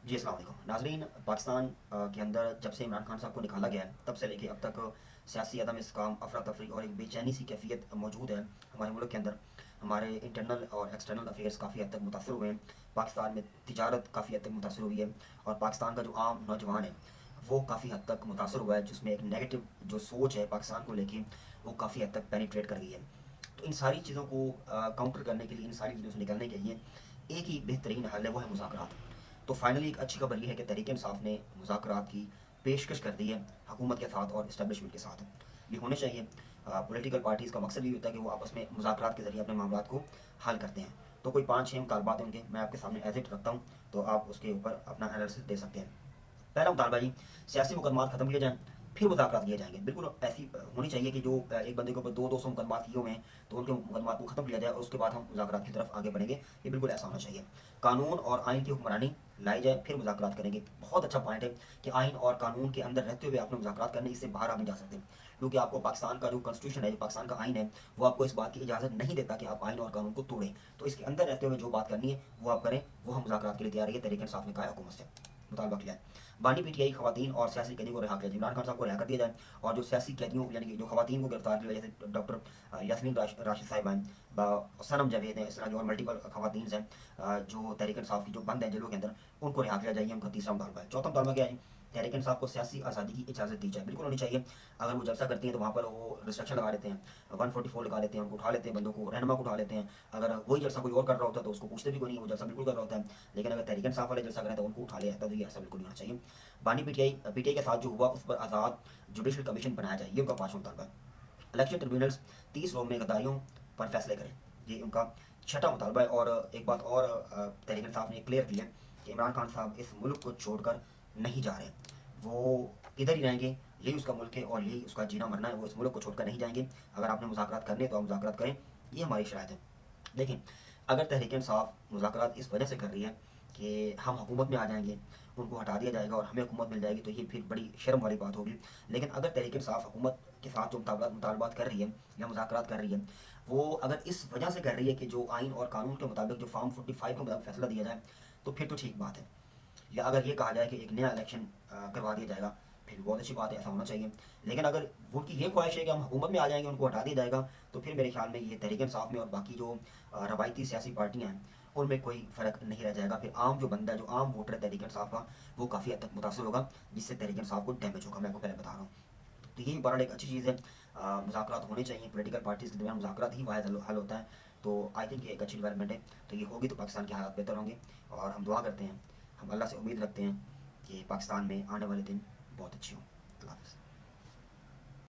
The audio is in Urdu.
جی السلام علیکم ناظرین، پاکستان کے اندر جب سے عمران خان صاحب کو نکالا گیا ہے تب سے لے کے اب تک سیاسی عدم استحکام، افراتفری اور ایک بے چینی سی کیفیت موجود ہے ہمارے ملک کے اندر۔ ہمارے انٹرنل اور ایکسٹرنل افیئرس کافی حد تک متاثر ہوئے ہیں، پاکستان میں تجارت کافی حد تک متاثر ہوئی ہے، اور پاکستان کا جو عام نوجوان ہے وہ کافی حد تک متاثر ہوا ہے، جس میں ایک نیگیٹو جو سوچ ہے پاکستان کو لے کے وہ کافی حد تک پینیٹریٹ کر گئی ہے۔ تو ان ساری چیزوں کو کاؤنٹر کرنے کے لیے، ان ساری چیزوں سے نکلنے کے لیے ایک ہی بہترین حل ہے، وہ ہے مذاکرات۔ تو فائنلی ایک اچھی خبر یہ ہے کہ تحریک انصاف نے مذاکرات کی پیشکش کر دی ہے حکومت کے ساتھ اور اسٹیبلشمنٹ کے ساتھ۔ یہ ہونے چاہیے۔ پولیٹیکل پارٹیز کا مقصد یہ ہوتا ہے کہ وہ آپس میں مذاکرات کے ذریعے اپنے معاملات کو حل کرتے ہیں۔ تو کوئی 5-6 مطالبات ہیں ان کے، میں آپ کے سامنے ایز اٹ رکھتا ہوں، تو آپ اس کے اوپر اپنا انالیسس دے سکتے ہیں۔ پہلا مطالبہ جی، سیاسی مقدمات ختم کیے جائیں پھر مذاکرات کیے جائیں گے۔ بالکل ایسی ہونی چاہیے کہ جو ایک بندے کے اوپر 200 مقدمات کیے ہوئے ہیں تو ان کے مقدمات کو ختم کیا جائے اور اس کے بعد ہم مذاکرات کی طرف آگے بڑھیں گے۔ یہ بالکل ایسا ہونا چاہیے۔ قانون اور آئین کی حکمرانی لائی جائے پھر مذاکرات کریں گے۔ بہت اچھا پوائنٹ ہے کہ آئین اور قانون کے اندر رہتے ہوئے آپ نے مذاکرات کرنے، اس سے باہر آپ نہیں جا سکتے، کیونکہ آپ کو پاکستان کا جو کنسٹیٹیوشن ہے، جو پاکستان کا آئین ہے، وہ آپ کو اس بات کی اجازت نہیں دیتا کہ آپ آئین اور قانون کو توڑیں۔ تو اس کے اندر رہتے ہوئے جو بات کرنی ہے وہ آپ کریں، وہ ہم مذاکرات کے لیے تیار ہے۔ تحریک انصاف نے کہا ہے حکومت سے مطالبہ کیا ہے بانی پی ٹی آئی خواتین اور سیاسی قیدیوں کو رہا کیا جائے، عمران خان صاحب کو رہا کر دیا جائے، اور جو سیاسی قیدیوں یعنی کہ جو خواتین کو گرفتار کیا جیسے ڈاکٹر یاسمین راشد صاحبہ ہیں، صنم جاوید ہیں، اس طرح جو اور ملٹیپل خواتین ہیں جو تحریک انصاف کی جو بند ہیں جیلوں کے اندر، ان کو رہا کیا جائے، ان کا تیسرا مطالبہ ہے۔ چوتھا مطالبہ کیا ہے؟ تحریک انصاف کو سیاسی آزادی کی اجازت دی جائے، بالکل ہونی چاہیے۔ اگر وہ جلسہ کرتی ہیں تو وہاں پر وہ ریسٹرکشن لگا لیتے ہیں، 144 لگا لیتے ہیں، ان کو اٹھا لیتے ہیں، بندوں کو، رہنما کو اٹھا لیتے ہیں۔ اگر وہی جلسہ کوئی اور کر رہا ہوتا ہے تو اس کو پوچھتے بھی کوئی نہیں، وہ جلسہ بالکل کر رہا ہوتا ہے، لیکن اگر تحریک انصاف والے جلسہ کریں تو ان کو اٹھا لیا جاتا ہے۔ تو یہ ایسا بالکل نہیں ہونا چاہیے۔ بانی پی ٹی آئی کے ساتھ جو ہوا اس پر آزاد جوڈیشل کمیشن بنایا جائے، یہ ان کا پانچواں مطالبہ ہے۔ الیکشن ٹریبیونلز 30 روز میں غداریوں پر فیصلے کریں، یہ ان کا چھٹا مطالبہ ہے۔ اور ایک بات اور تحریک انصاف نے کلیئر کی ہے کہ عمران خان صاحب اس ملک کو چھوڑ کر نہیں جا رہے، وہ ادھر ہی رہیں گے، یہی اس کا ملک ہے اور یہی اس کا جینا مرنا ہے، وہ اس ملک کو چھوڑ کر نہیں جائیں گے۔ اگر آپ نے مذاکرات کرنے تو آپ مذاکرات کریں، یہ ہماری شرائط ہے۔ دیکھیں، اگر تحریک انصاف مذاکرات اس وجہ سے کر رہی ہے کہ ہم حکومت میں آ جائیں گے، ان کو ہٹا دیا جائے گا اور ہمیں حکومت مل جائے گی، تو یہ پھر بڑی شرم والی بات ہوگی۔ لیکن اگر تحریک انصاف حکومت کے ساتھ جو مطالبات کر رہی ہے یا مذاکرات کر رہی ہے، وہ اگر اس وجہ سے کر رہی ہے کہ جو آئین اور قانون کے مطابق جو فارم 45 کے مطابق فیصلہ دیا جائے، تو پھر تو ٹھیک بات ہے۔ یا اگر یہ کہا جائے کہ ایک نیا الیکشن کروا دیا جائے گا، پھر بھی بہت اچھی بات ہے، ایسا ہونا چاہیے۔ لیکن اگر ان کی یہ خواہش ہے کہ ہم حکومت میں آ جائیں گے، ان کو ہٹا دیا جائے گا، تو پھر میرے خیال میں یہ تحریک انصاف میں اور باقی جو روایتی سیاسی پارٹیاں ہیں ان میں کوئی فرق نہیں رہ جائے گا۔ پھر عام جو بندہ ہے، جو عام ووٹر ہے تحریک انصاف کا، وہ کافی حد تک متاثر ہوگا، جس سے تحریک انصاف کو ڈیمیج ہوگا، میں آپ کو پہلے بتا رہا ہوں۔ تو یہی بہرحال ایک اچھی چیز ہے۔ مذاکرات ہونے چاہیے، پولیٹیکل پارٹیز کے درمیان مذاکرات ہی واحد حل ہوتا ہے۔ تو آئی تھنک یہ ایک اچھی ڈیولپمنٹ ہے۔ تو یہ ہوگی تو پاکستان کے حالات بہتر ہوں گے، اور ہم دعا کرتے ہیں، ہم اللہ سے امید رکھتے ہیں کہ پاکستان میں آنے والے دن بہت اچھے ہوں۔